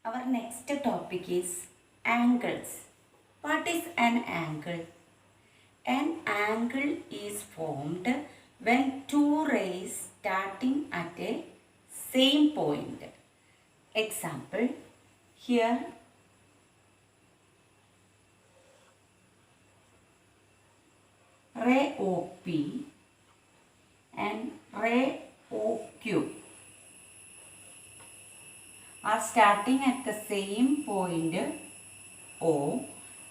Our next topic is angles. What is an angle? An angle is formed when two rays starting at a same point. Example, here ray OP and ray OQ are starting at the same point O,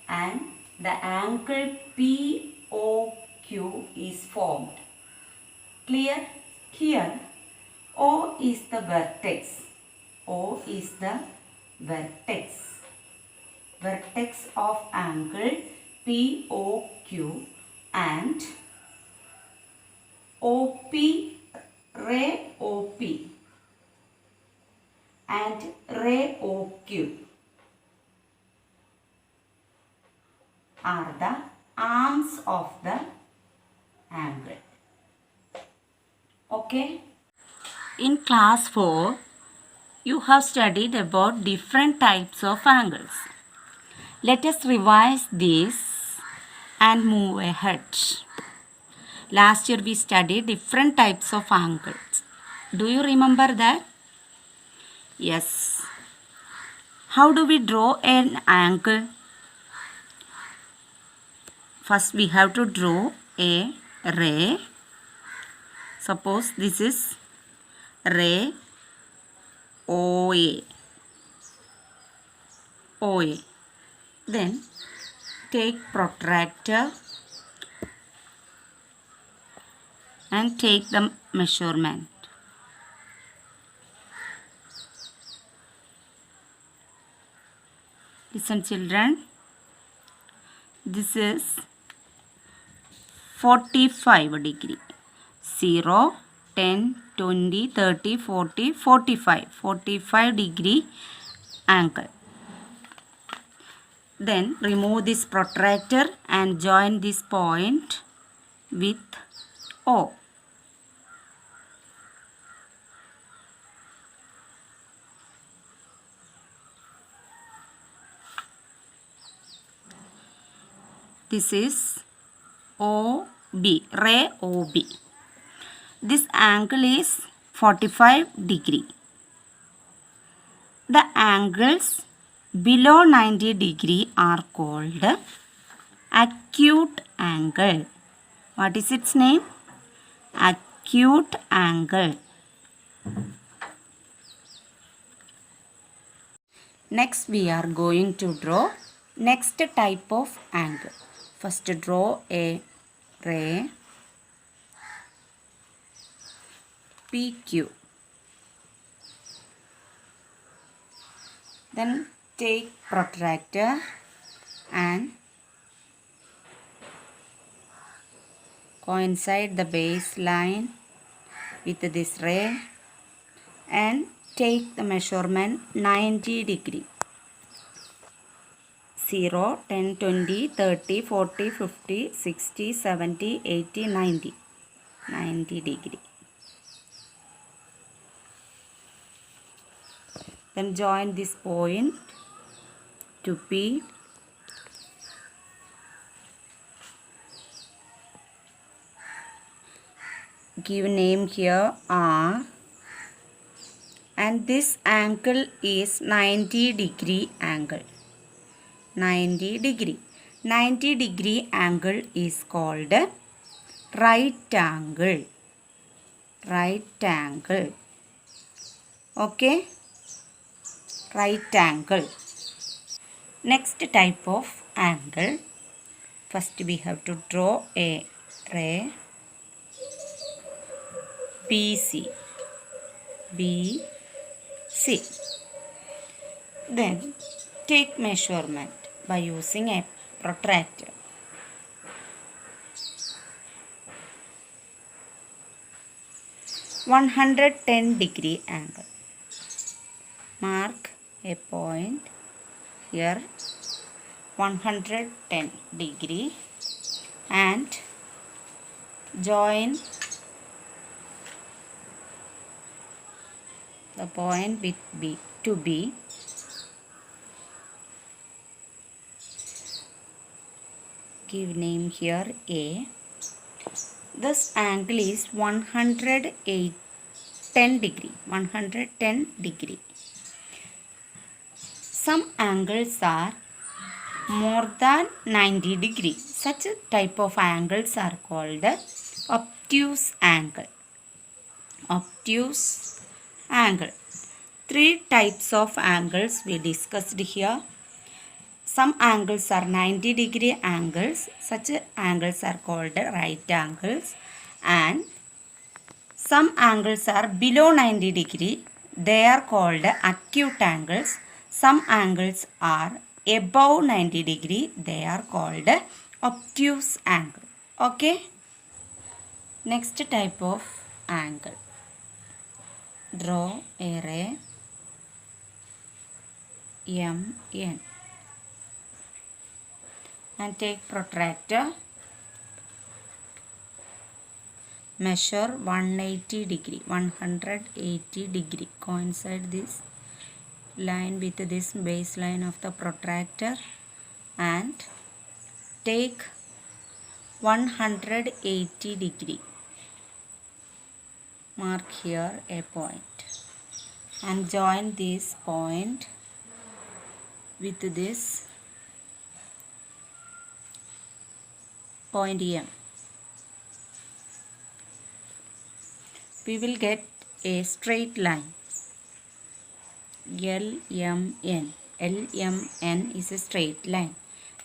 and the angle POQ is formed. Clear? Here O is the vertex. O is the vertex of angle POQ, and OP, ray OP and ray OQ are the arms of the angle. Okay? In class 4, you have studied about different types of angles. Let us revise this and move ahead. Last year we studied different types of angles. Do you remember that? Yes. How do we draw an angle? First we have to draw a ray. Suppose this is ray OA. Then take protractor and take the measurement. Listen children, this is 45 degree. 0, 10, 20, 30, 40, 45. 45 degree angle. Then remove this protractor and join this point with O. This is OB, ray OB. This angle is 45 degree. The angles below 90 degree are called acute angle. What is its name? Acute angle. Next we are going to draw next type of angle. First draw a ray PQ. Then take protractor and coincide the baseline with this ray and take the measurement 90 degree. 0, 10, 20, 30, 40, 50, 60, 70, 80, 90. 90 degree. Then join this point to P. Give name here R. And this angle is 90 degree angle. 90 degree. 90 degree angle is called right angle. Right angle. Okay? Right angle. Next type of angle. First we have to draw a ray BC. Then take measurement by using a protractor. (110 degree angle). Mark a point here, 110 degree, and join the point with B to B give name here A. This angle is 110 degree. 110 degree. Some angles are more than 90 degree. Such a type of angles are called obtuse angle. Obtuse angle. Three types of angles we discussed here. Some angles are 90 degree angles. Such angles are called right angles. And some angles are below 90 degree. They are called acute angles. Some angles are above 90 degree. They are called obtuse angle. Okay. Next type of angle. Draw a ray MN and take protractor. Measure 180 degree. 180 degree. Coincide this line with this baseline of the protractor and take 180 degree. Mark here a point and join this point with this point M. We will get a straight line. LMN. LMN is a straight line.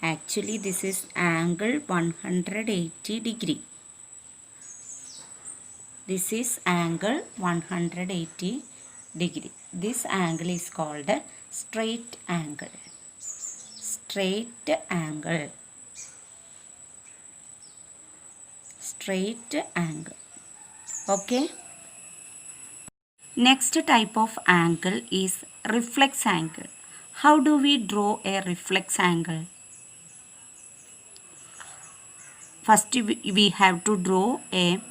Actually, this is angle 180 degree. This is angle 180 degree. This angle is called straight angle. Straight angle. Straight angle. Okay. Next type of angle is reflex angle. How do we draw a reflex angle? First we have to draw a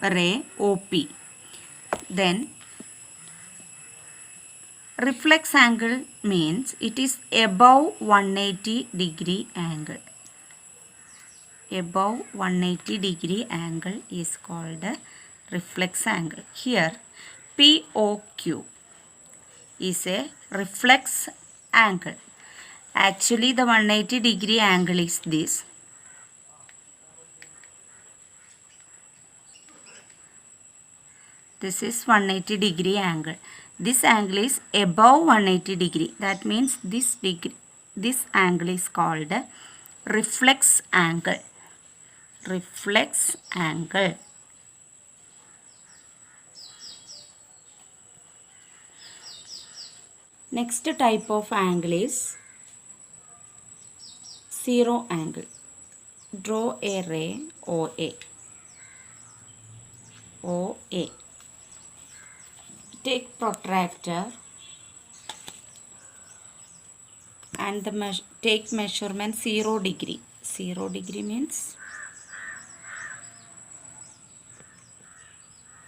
ray OP. Then reflex angle means it is above 180 degree angle. Above 180 degree angle is called reflex angle. Here POQ is a reflex angle. Actually the 180 degree angle is this. This is 180 degree angle. This angle is above 180 degree. That means this angle is called reflex angle. Reflex angle. Next type of angle is zero angle. Draw a ray OA. OA. Take protractor and take measurement 0 degree. 0 degree means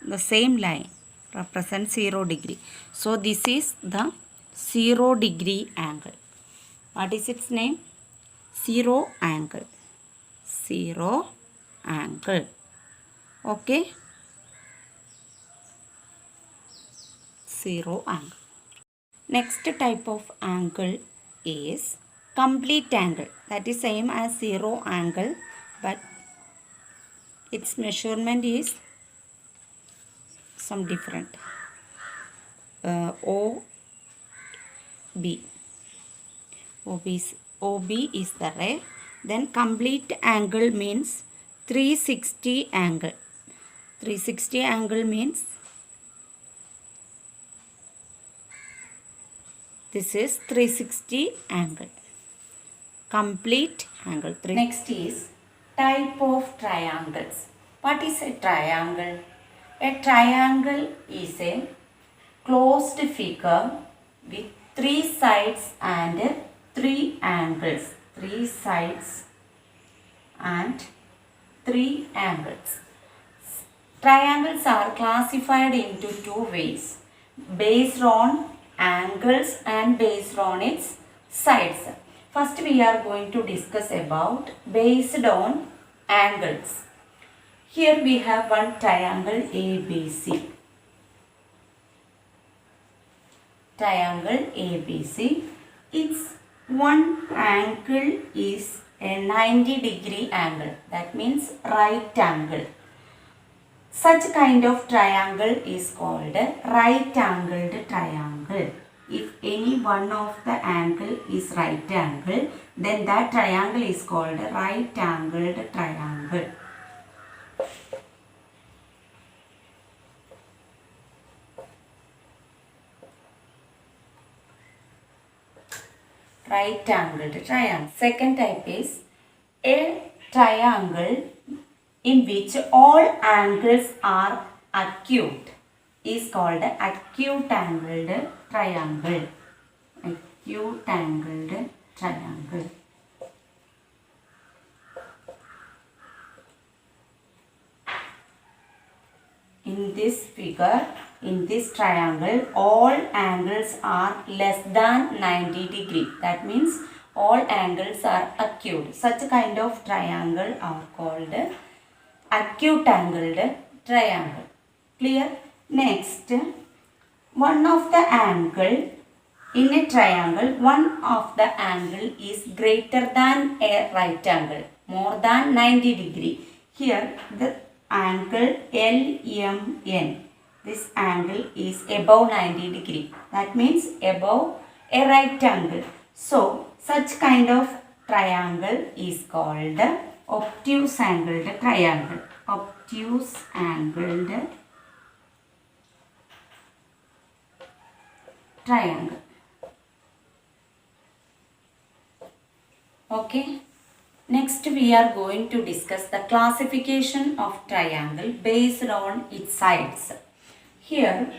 the same line represents 0 degree. So this is the 0 degree angle. What is its name? Zero angle. Zero angle. Okay. Zero angle. Next type of angle is complete angle. That is same as zero angle, but its measurement is some different. OB is the ray. Then complete angle means 360 angle. 360 angle means this is 360 angle. Complete angle. Next is type of triangles. What is a triangle? A triangle is a closed figure with 3 sides and 3 angles. 3 sides and 3 angles. Triangles are classified into 2 ways, based on angles and based on its sides. First we are going to discuss about based on angles. Here we have one triangle ABC. Triangle ABC. Its one angle is a 90-degree angle. That means right angle. Such kind of triangle is called a right-angled triangle. If any one of the angle is right angle, then that triangle is called a right-angled triangle. Right-angled triangle. Second type is a triangle in which all angles are acute is called acute angled triangle. Acute angled triangle. In this figure, in this triangle, all angles are less than 90 degree. That means all angles are acute. Such kind of triangle are called acute angled triangle. Clear? Next, one of the angle in a triangle, one of the angle is greater than a right angle, more than 90 degree. Here the angle LMN, this angle is above 90 degree. That means above a right angle. So such kind of triangle is called obtuse angled triangle. Obtuse angled triangle. Okay. Next we are going to discuss the classification of triangle based on its sides. Here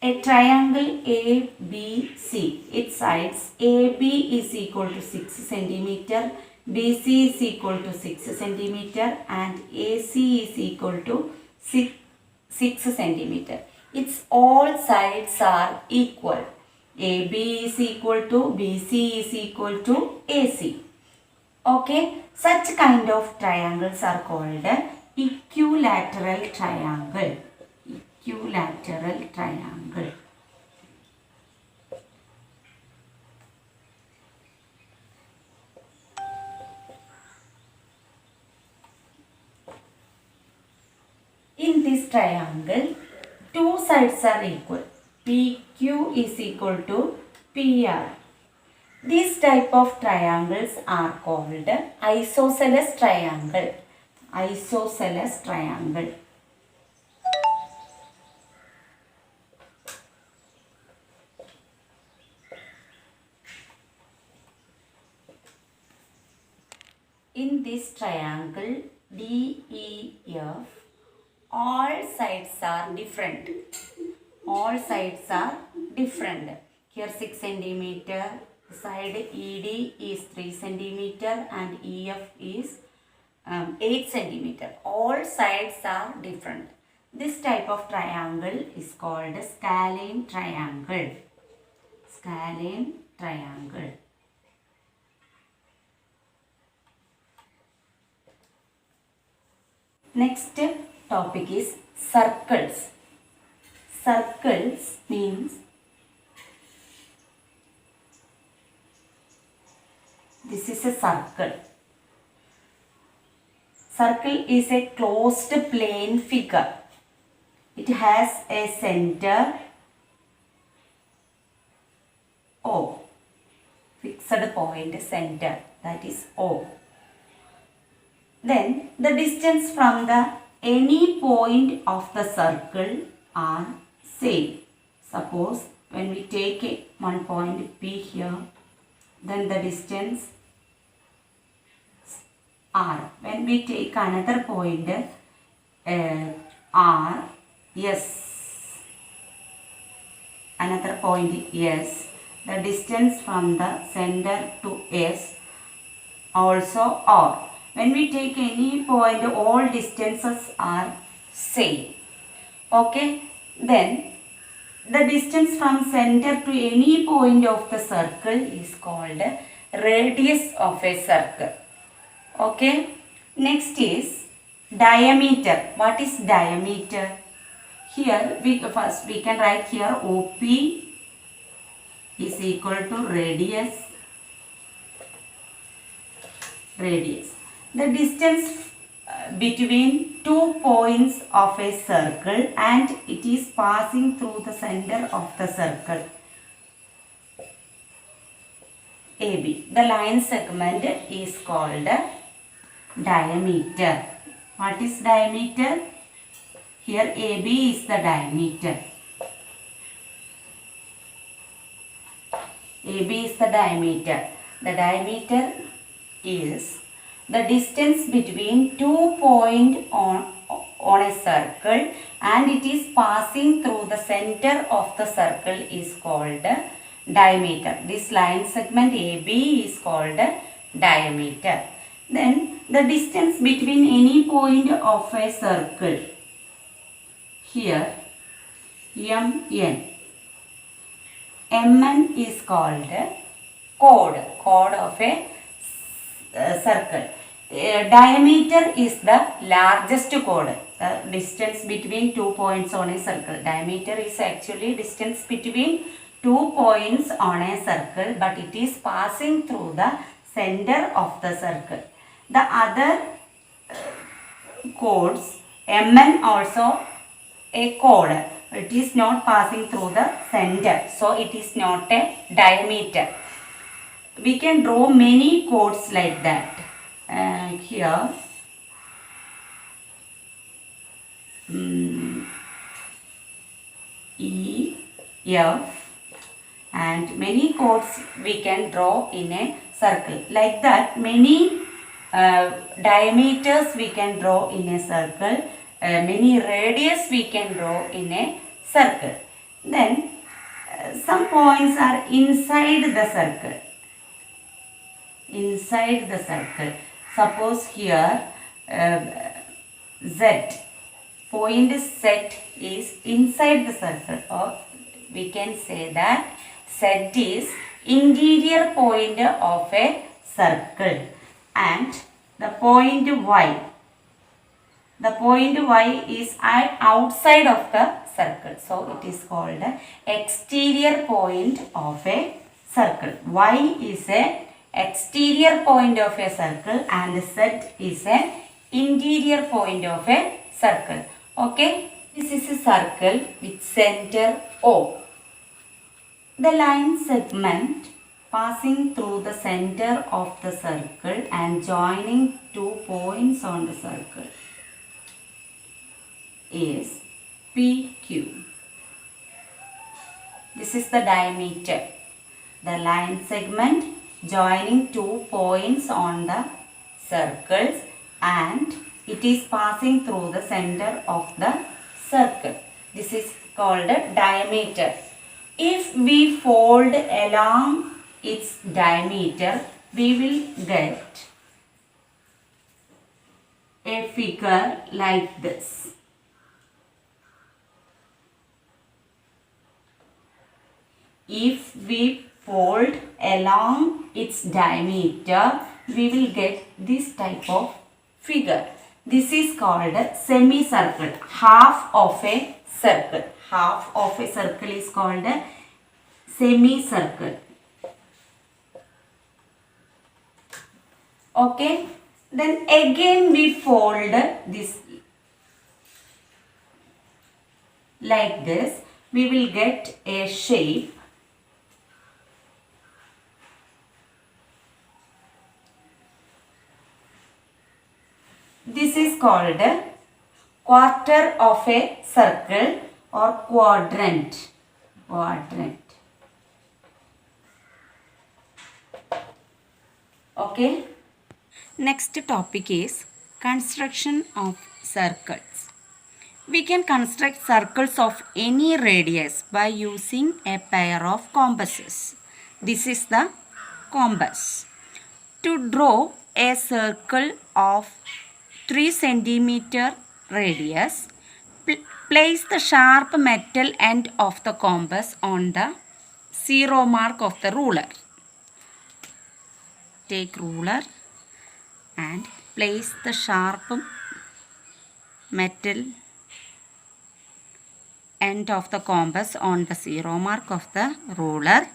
a triangle ABC, its sides AB is equal to 6 centimeter, BC is equal to 6 centimeter and AC is equal to 6 centimeter. Its all sides are equal. AB is equal to BC is equal to AC. Okay, such kind of triangles are called equilateral triangle. Equilateral triangle. In this triangle, two sides are equal. PQ is equal to PR. These type of triangles are called isosceles triangle. Isosceles triangle. In this triangle DEF, all sides are different. All sides are different. Here 6 centimeter, side ED is 3 centimeter and EF is 8 centimeter. All sides are different. This type of triangle is called scalene triangle. Scalene triangle. Next topic is circles. Circles means this is a circle. Circle is a closed plane figure. It has a center O. Fixed point center, that is O. Then the distance from the any point of the circle are same. Suppose when we take one point P here, then the distance R. When we take another point R, yes, another point S, the distance from the center to S also R. When we take any point, all distances are same. Okay, then the distance from center to any point of the circle is called radius of a circle. Okay. Next is diameter. What is diameter? Here we can write here OP is equal to radius. The distance between 2 points of a circle and it is passing through the center of the circle AB. The line segment is called diameter. What is diameter? Here AB is the diameter. AB is the diameter. The diameter is the distance between 2 points on a circle and it is passing through the center of the circle is called diameter. This line segment AB is called diameter. Then the distance between any point of a circle, here MN is called chord of a circle. Diameter is the largest chord. The distance between 2 points on a circle. Diameter is actually distance between 2 points on a circle, but it is passing through the center of the circle. The other chords, MN also a chord. It is not passing through the center, so it is not a diameter. We can draw many chords like that. Here E, F, and many chords we can draw in a circle. Like that, many diameters we can draw in a circle. Many radius we can draw in a circle. Then some points are inside the circle. Inside the circle. Suppose here Z. Point Z is inside the circle, or we can say that Z is interior point of a circle, and the point Y. The point Y is outside of the circle. So it is called exterior point of a circle. Y is a exterior point of a circle and Z is a interior point of a circle. Okay. This is a circle with center O. The line segment passing through the center of the circle and joining 2 points on the circle is PQ. This is the diameter. The line segment joining 2 points on the circles and it is passing through the center of the circle. This is called a diameter. If we fold along its diameter, we will get a figure like this. If we fold along its diameter, we will get this type of figure. This is called a semicircle, half of a circle. Half of a circle is called a semicircle. Okay. Then again we fold this like this. We will get a shape. This is called a quarter of a circle or quadrant. Okay. Next topic is construction of circles. We can construct circles of any radius by using a pair of compasses. This is the compass. To draw a circle of 3 centimeter radius, place the sharp metal end of the compass on the 0 mark of the ruler. take ruler and place the sharp metal end of the compass on the zero mark of the ruler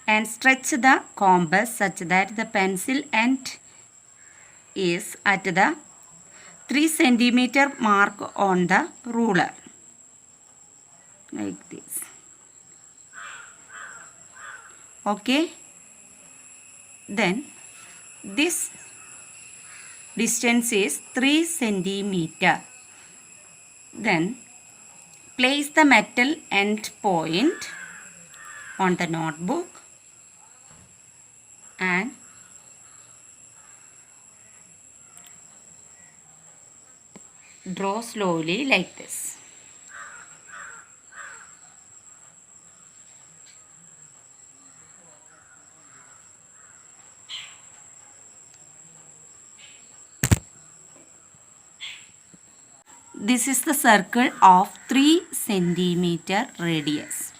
and stretch the compass such that the pencil end is at the 3 centimeter mark on the ruler, like this. Okay, then this distance is 3 centimeter. Then place the metal end point on the notebook and draw slowly like this. This is the circle of 3 centimeter radius.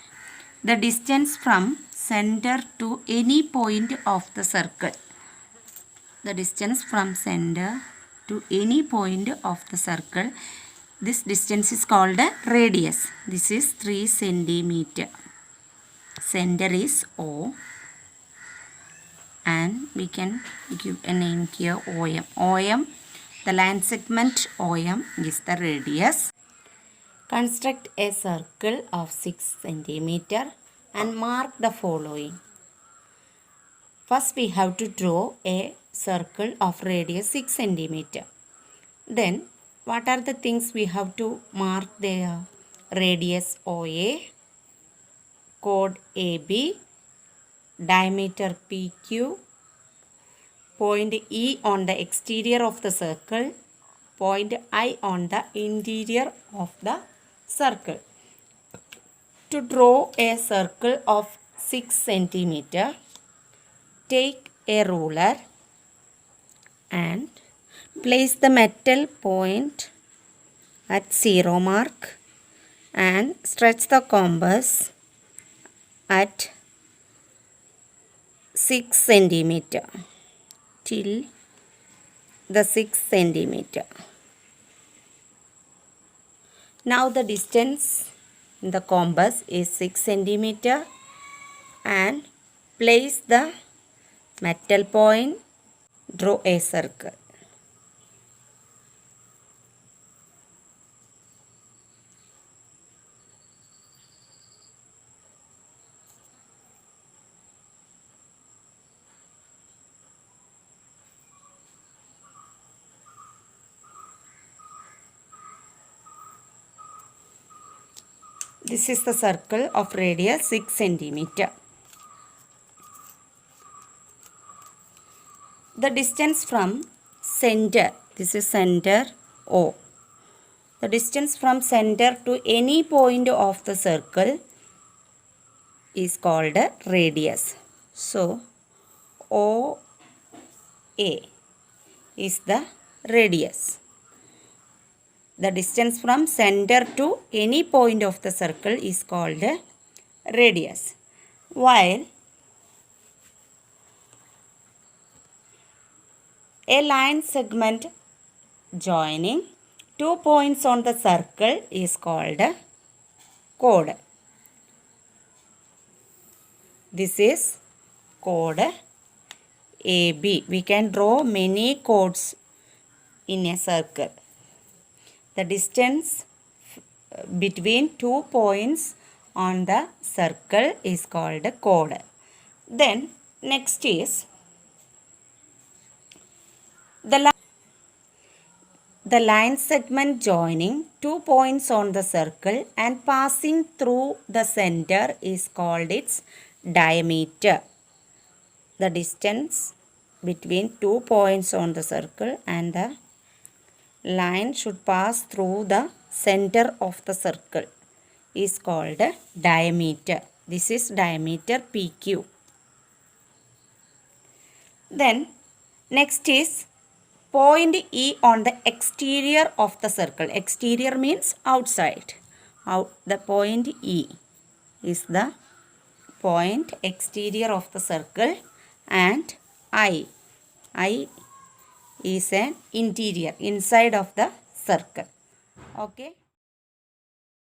The distance from center to any point of the circle. The distance from center to any point of the circle. This distance is called a radius. This is 3 centimeter. Center is O. And we can give a name here OM. OM, the line segment OM is the radius. Construct a circle of 6 centimeter and mark the following. First we have to draw a circle of radius 6 centimeter. Then what are the things we have to mark there? Radius OA, chord AB, diameter PQ, point E on the exterior of the circle, point I on the interior of the circle. To draw a circle of 6 centimeter, take a ruler and place the metal point at zero mark and stretch the compass at 6 centimeter till the 6 centimeter. Now the distance in the compass is 6 centimeter and place the metal point, draw a circle. This is the circle of radius 6 centimeter. The distance from center, this is center O. The distance from center to any point of the circle is called a radius. So, OA is the radius. The distance from center to any point of the circle is called a radius. While a line segment joining 2 points on the circle is called a chord. This is chord AB. We can draw many chords in a circle. The distance between 2 points on the circle is called a chord. Then next is the line segment joining 2 points on the circle and passing through the center is called its diameter. The distance between 2 points on the circle and the line should pass through the center of the circle is called a diameter. This is diameter PQ. Then next is point E on the exterior of the circle. Exterior means outside. The point E is the point exterior of the circle and I I is an interior, inside of the circle. Okay.